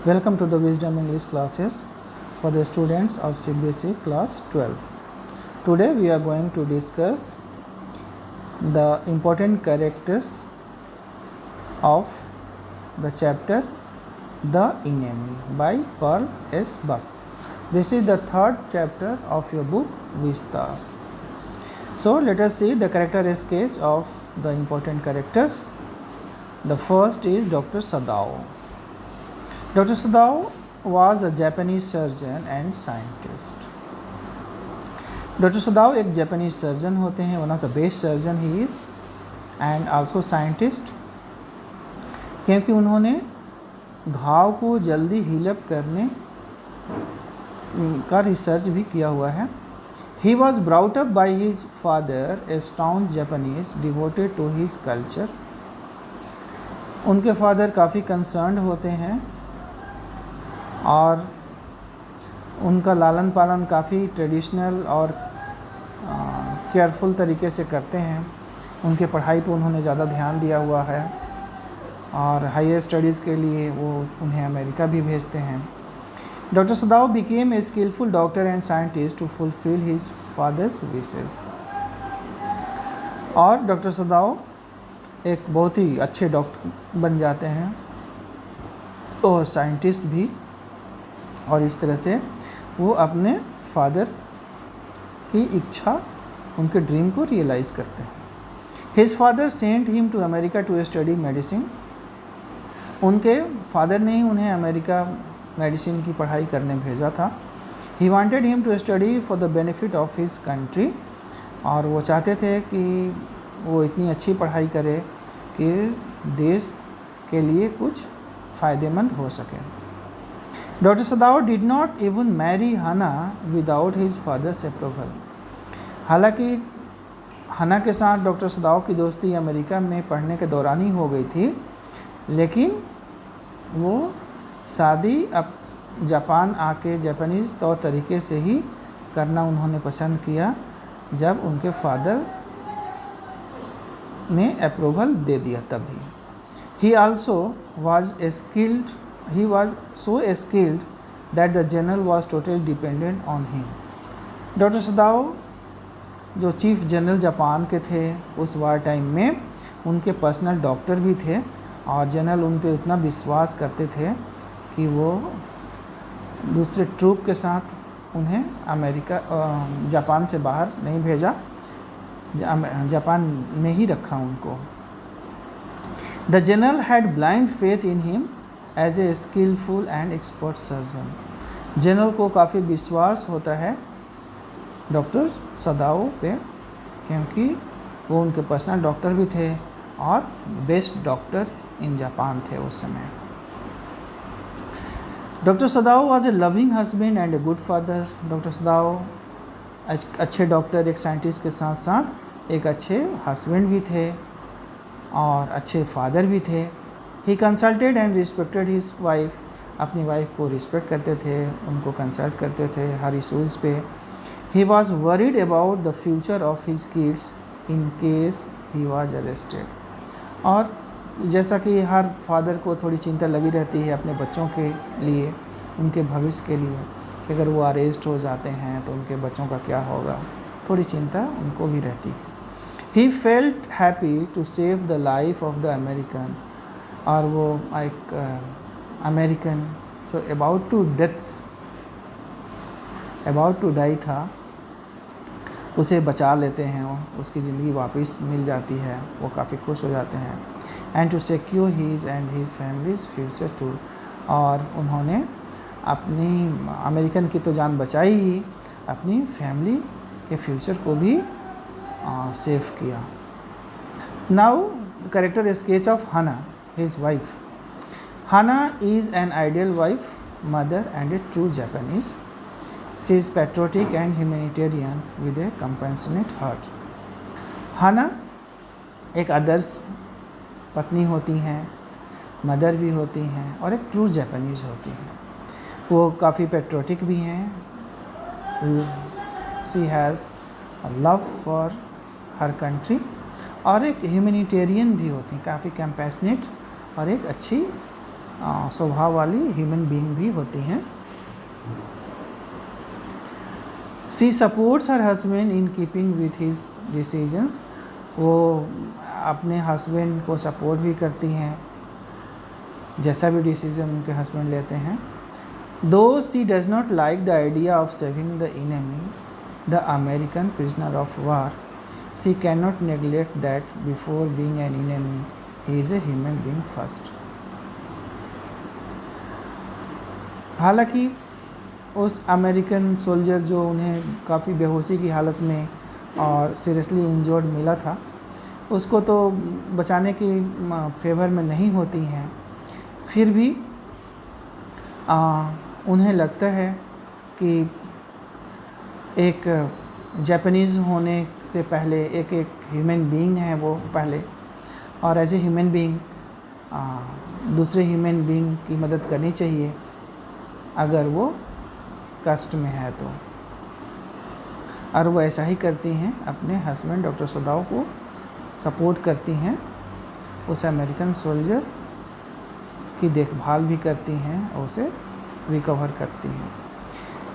Welcome to the Wisdom English classes for the students of CBSE class 12. Today we are going to discuss the important characters of the chapter The Enemy by Pearl S. Buck. This is the third chapter of your book Vistas. So let us see the character sketch of the important characters. The first is Dr. Sadao. Dr. Sadao was a Japanese surgeon and scientist. Dr. Sadao एक Japanese surgeon होते हैं, one of the best surgeon he is and also scientist, क्योंकि उन्होंने घाव को जल्दी heal up करने का रिसर्च भी किया हुआ है. He was brought up by his father a staunch Japanese devoted to his culture. उनके फादर काफ़ी कंसर्न्ड होते हैं और उनका लालन पालन काफ़ी ट्रेडिशनल और केयरफुल तरीके से करते हैं. उनके पढ़ाई पे उन्होंने ज़्यादा ध्यान दिया हुआ है और हायर स्टडीज़ के लिए वो उन्हें अमेरिका भी भेजते हैं. Doctor Sadao became a skilful doctor and scientist to fulfil his father's wishes. और डॉक्टर सदाओ एक बहुत ही अच्छे डॉक्टर बन जाते हैं और साइंटिस्ट भी, और इस तरह से वो अपने फादर की इच्छा, उनके ड्रीम को रियलाइज़ करते हैं. His father sent him to America to study medicine. उनके फादर ने ही उन्हें अमेरिका मेडिसिन की पढ़ाई करने भेजा था. He wanted him to study for the benefit of his country. और वो चाहते थे कि वो इतनी अच्छी पढ़ाई करे कि देश के लिए कुछ फ़ायदेमंद हो सके. Doctor Sadao did not even marry Hana without his father's approval. हालांकि हना के साथ डॉक्टर सदाओ की दोस्ती अमेरिका में पढ़ने के दौरान ही हो गई थी, लेकिन वो शादी अब जापान आके जापानीज़ तौर तरीके से ही करना उन्होंने पसंद किया जब उनके फादर ने अप्रूवल दे दिया तभी. ही also was skilled. He was so skilled that the general was totally dependent on him. Doctor सदाओ जो चीफ जनरल जापान के थे उस वार टाइम में, उनके पर्सनल डॉक्टर भी थे और जनरल उन पे उतना विश्वास करते थे कि वो दूसरे ट्रूप के साथ उन्हें अमेरिका जापान से बाहर नहीं भेजा, जापान में ही रखा उनको. The general had blind faith in him as a skilful and expert surgeon. General को काफ़ी विश्वास होता है डॉक्टर सदाओ पे, क्योंकि वो उनके पर्सनल डॉक्टर भी थे और बेस्ट डॉक्टर इन जापान थे उस समय. Doctor Sadao was a loving husband and a good father. Doctor सदाओ अच्छे डॉक्टर, एक साइंटिस्ट के साथ साथ एक अच्छे हस्बैंड भी थे और अच्छे फादर भी थे. He consulted and respected his wife. अपनी वाइफ को रिस्पेक्ट करते थे, उनको कंसल्ट करते थे हर इशूज़ पे. He was worried about the future of his kids in case he was arrested. और जैसा कि हर फादर को थोड़ी चिंता लगी रहती है अपने बच्चों के लिए, उनके भविष्य के लिए, कि अगर वो अरेस्ट हो जाते हैं तो उनके बच्चों का क्या होगा, थोड़ी चिंता उनको भी रहती है. He felt happy to save the life of the American. और वो एक अमेरिकन जो अबाउट टू डाई था, उसे बचा लेते हैं, उसकी ज़िंदगी वापस मिल जाती है, वो काफ़ी खुश हो जाते हैं. And to secure his and his family's future too. और उन्होंने अपनी अमेरिकन की तो जान बचाई ही, अपनी फैमिली के फ्यूचर को भी सेव किया. नाउ कैरेक्टर स्केच ऑफ हना, his wife. Hana is an ideal wife, mother and a true Japanese. She is patriotic and humanitarian with a compassionate heart. Hana एक आदर्श पत्नी होती हैं, मदर भी होती हैं और एक ट्रू जापानीज़ होती हैं. वो काफ़ी पेट्रोटिक भी हैं. She has a love for her country और एक ह्यूमैनिटेरियन भी होती हैं, काफ़ी कंपैशनेट और एक अच्छी स्वभाव वाली ह्यूमन बीइंग भी होती हैं। She supports her husband in keeping with his decisions, वो अपने हस्बैंड को सपोर्ट भी करती हैं जैसा भी डिसीजन उनके हस्बैंड लेते हैं। दो she does not like the idea of saving the enemy the American prisoner of war, she can not neglect that before being an enemy he is a human being first. हालांकि उस American soldier जो उन्हें काफ़ी बेहोशी की हालत में और सीरियसली इंजर्ड मिला था, उसको तो बचाने की फेवर में नहीं होती हैं, फिर भी उन्हें लगता है कि एक जापानीज़ होने से पहले एक ह्यूमन बीइंग है वो पहले, और एज ए ह्यूमन बीइंग दूसरे ह्यूमन बीइंग की मदद करनी चाहिए अगर वो कष्ट में है तो। और वो ऐसा ही करती हैं, अपने हस्बैंड डॉक्टर सदाओ को सपोर्ट करती हैं, उस अमेरिकन सोल्जर की देखभाल भी करती हैं और उसे रिकवर करती हैं।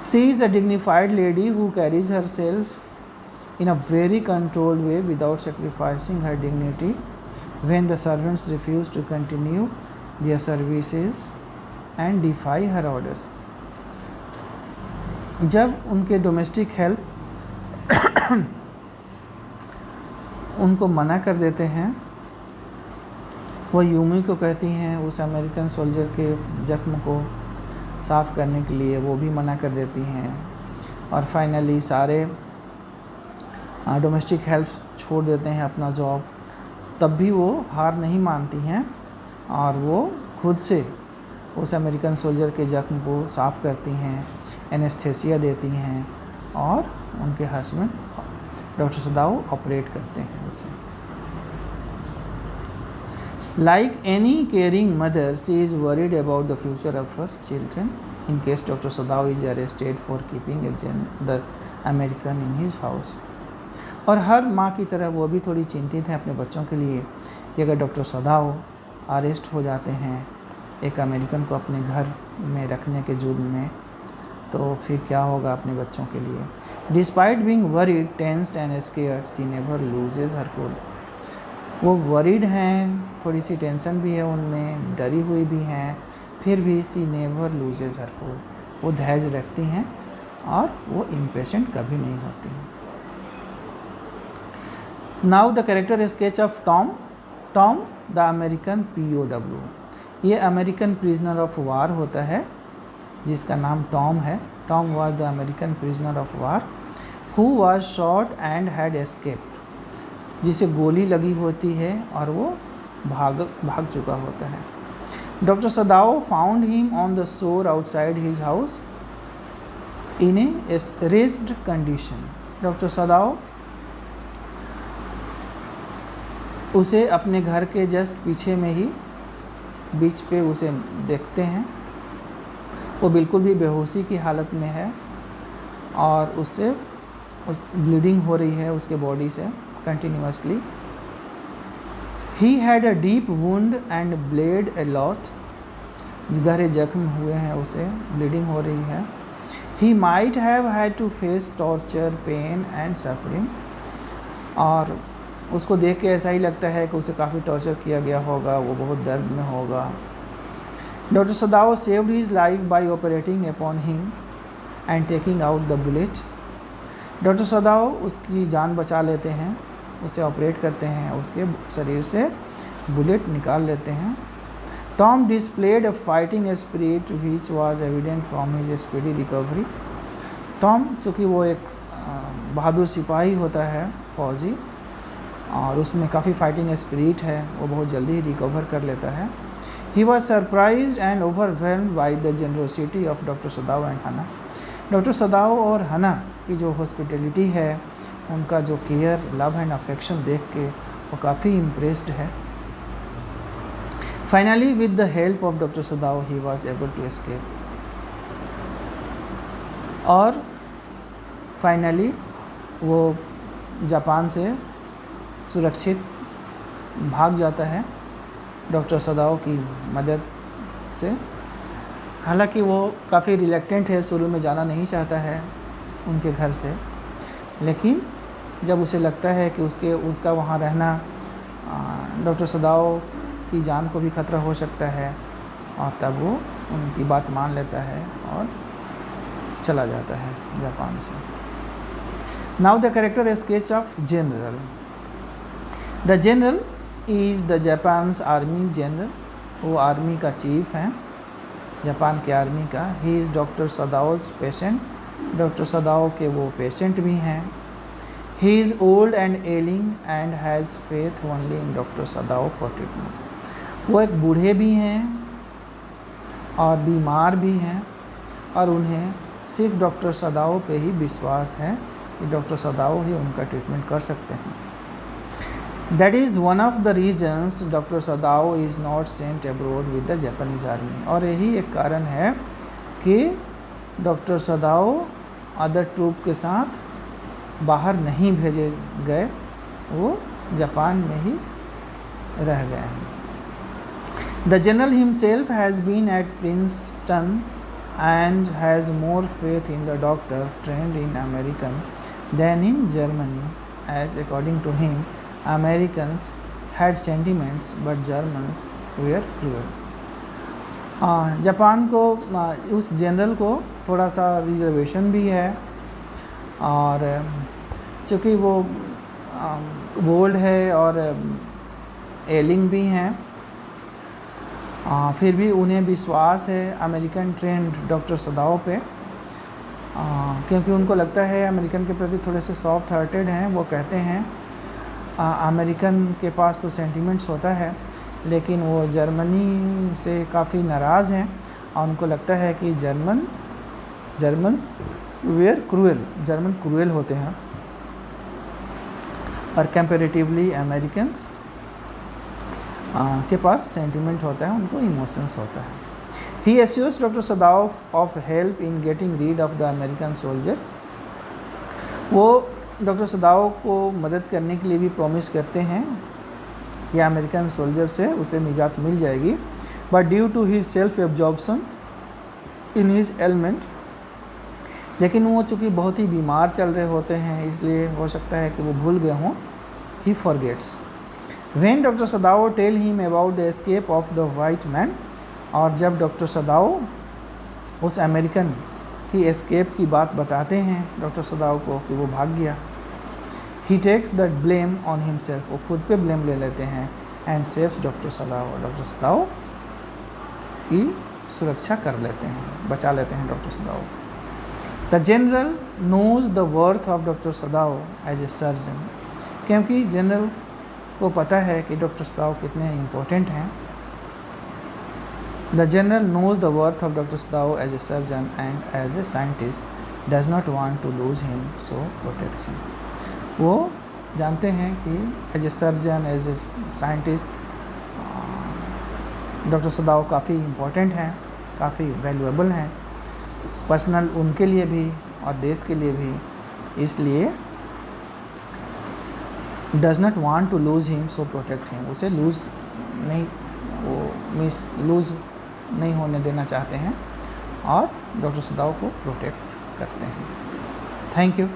She is a dignified lady who carries her self in a very controlled way without sacrificing her dignity when the servants refuse to continue their services and defy her orders. जब उनके डोमेस्टिक हेल्प उनको मना कर देते हैं, वो Yumi को कहती हैं उस अमेरिकन सोल्जर के जख्म को साफ़ करने के लिए, वो भी मना कर देती हैं। और फाइनली सारे डोमेस्टिक हेल्प छोड़ देते हैं अपना जॉब, तब भी वो हार नहीं मानती हैं और वो खुद से उस अमेरिकन सोल्जर के जख्म को साफ़ करती हैं, एनेस्थेसिया देती हैं और उनके हस्बैंड डॉक्टर सदाओ ऑपरेट करते हैं उसे। Like any caring mother she is worried about the future of her children in case doctor Sadao is arrested for keeping the American in his house. और हर माँ की तरह वो भी थोड़ी चिंतित है अपने बच्चों के लिए कि अगर डॉक्टर सदाओ अरेस्ट हो जाते हैं एक अमेरिकन को अपने घर में रखने के जुर्म में, तो फिर क्या होगा अपने बच्चों के लिए। Despite being worried, tensed and scared, she never loses her cool. वो वरीड हैं, थोड़ी सी टेंशन भी है उनमें, डरी हुई भी हैं, फिर भी she never loses her cool, वो धैर्य रखती हैं और वो इम्पेशेंट कभी नहीं होती हैं। Now the character sketch of Tom. Tom the American POW, ये अमेरिकन प्रिजनर ऑफ वार होता है जिसका नाम टॉम है। Tom was the American prisoner of war who was shot and had escaped, जिसे गोली लगी होती है और वो भाग चुका होता है। Doctor Sadao found him on the shore outside his house in A raised condition. Doctor सदाओ उसे अपने घर के जस्ट पीछे में ही बीच पे उसे देखते हैं, वो बिल्कुल भी बेहोशी की हालत में है और उससे ब्लीडिंग हो रही है उसके बॉडी से continuously. He had a deep wound and bled a lot, गहरे जख्म हुए हैं, उसे ब्लीडिंग हो रही है। He might have had to face torture, pain and suffering, और उसको देख के ऐसा ही लगता है कि उसे काफ़ी टॉर्चर किया गया होगा, वो बहुत दर्द में होगा। Doctor Sadao saved his life by operating upon him and taking out the bullet. Doctor सदाओ उसकी जान बचा लेते हैं, उसे ऑपरेट करते हैं, उसके शरीर से बुलेट निकाल लेते हैं। Tom displayed a fighting spirit which was evident from his speedy recovery. Tom चूँकि वो एक बहादुर सिपाही होता है, फौजी, और उसमें काफ़ी फाइटिंग स्पिरिट है, वो बहुत जल्दी ही रिकवर कर लेता है। He was surprised and overwhelmed by the generosity of doctor Sadao and हना। डॉक्टर सदाओ और हना की जो हॉस्पिटलिटी है, उनका जो केयर, लव एंड अफेक्शन देख के वो काफ़ी इम्प्रेस्ड है। Finally with the help of doctor Sadao he was able to escape, और फाइनली वो जापान से सुरक्षित भाग जाता है डॉक्टर सदाओ की मदद से। हालांकि वो काफ़ी रिलेक्टेंट है, शुरू में जाना नहीं चाहता है उनके घर से, लेकिन जब उसे लगता है कि उसका वहाँ रहना डॉक्टर सदाओ की जान को भी खतरा हो सकता है, और तब वो उनकी बात मान लेता है और चला जाता है जापान से। Now the character sketch of general. The general is the Japan's army general, वो आर्मी का चीफ हैं, जापान के आर्मी का। He is doctor Sadao's patient, doctor Sadao के वो पेशेंट भी हैं। He is old and ailing and has faith only in doctor Sadao for treatment. वो एक बूढ़े भी हैं और बीमार भी हैं, और उन्हें सिर्फ डॉक्टर सदाओ पे ही विश्वास है कि डॉक्टर सदाओ ही उनका ट्रीटमेंट कर सकते हैं। That is one of the reasons doctor Sadao is not sent abroad with the Japanese army. और यही एक कारण है कि डॉक्टर सदाओ अदर ट्रूप के साथ बाहर नहीं भेजे गए, वो जापान में ही रह गए हैं। The general himself has been at Princeton and has more faith in the doctor trained in American than in Germany, as according to him Americans had sentiments but Germans were cruel. Japan को उस general को थोड़ा सा reservation भी है, और चूँकि वो ओल्ड है और एलिंग भी हैं, फिर भी उन्हें विश्वास है अमेरिकन ट्रेंड डॉक्टर सदाओ पे, क्योंकि उनको लगता है अमेरिकन के प्रति थोड़े से सॉफ्ट हार्टेड हैं। वो कहते हैं अमेरिकन के पास तो सेंटिमेंट्स होता है, लेकिन वो जर्मनी से काफ़ी नाराज़ हैं, और उनको लगता है कि Germans were cruel, German cruel होते हैं, और कंपैरेटिवली अमेरिकन्स के पास सेंटिमेंट होता है, उनको इमोशंस होता है। He assures doctor Sadao of help in getting rid of the American soldier. वो डॉक्टर सदाओ को मदद करने के लिए भी प्रॉमिस करते हैं या अमेरिकन सोल्जर से उसे निजात मिल जाएगी, but due to his self absorption in his element, लेकिन वो चूँकि बहुत ही बीमार चल रहे होते हैं, इसलिए हो सकता है कि वो भूल गए हों। ही forgets When Dr. Sadao tell him about the escape of the white man, और जब डॉक्टर सदाओ उस अमेरिकन की एस्केप की बात बताते हैं डॉक्टर सदाओ को कि वो भाग गया, he takes the blame on himself, वो खुद पे ब्लेम ले लेते हैं, and saves doctor Sadao, doctor Sadao की सुरक्षा कर लेते हैं, बचा लेते हैं doctor Sadao. The general knows the worth of doctor Sadao as a surgeon, क्योंकि जनरल को पता है कि डॉक्टर सदाओ कितने इम्पोर्टेंट हैं। The general knows the worth of doctor Sadao as a surgeon and as a scientist, does not want to lose him, so protects him. वो जानते हैं कि as a surgeon, as a scientist doctor Sadao काफ़ी important हैं, काफ़ी valuable हैं, personal उनके लिए भी और देश के लिए भी, इसलिए does not want to lose him, so protect him, उसे लूज़ नहीं होने देना चाहते हैं और डॉक्टर सदाओ को प्रोटेक्ट करते हैं। Thank you.